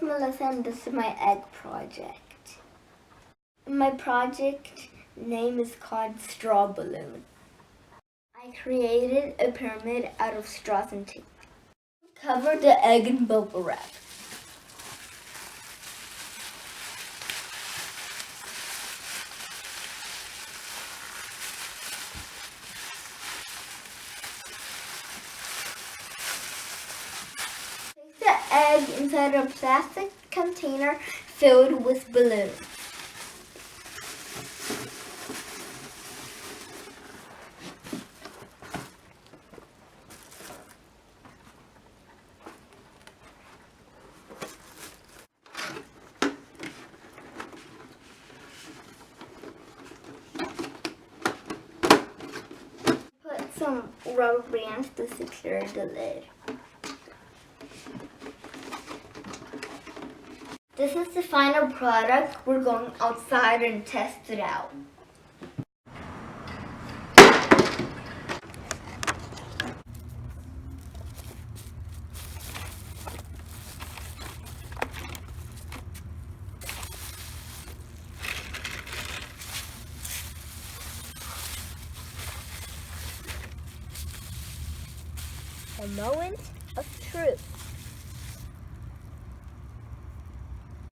Melissa, and this is my egg project. My project name is called Straw Balloon. I created a pyramid out of straws and tape. Cover the egg in bubble wrap. Place the egg inside a plastic container filled with balloons. Put some rubber bands to secure the lid. This is the final product. We're going outside and test it out. A moment of truth.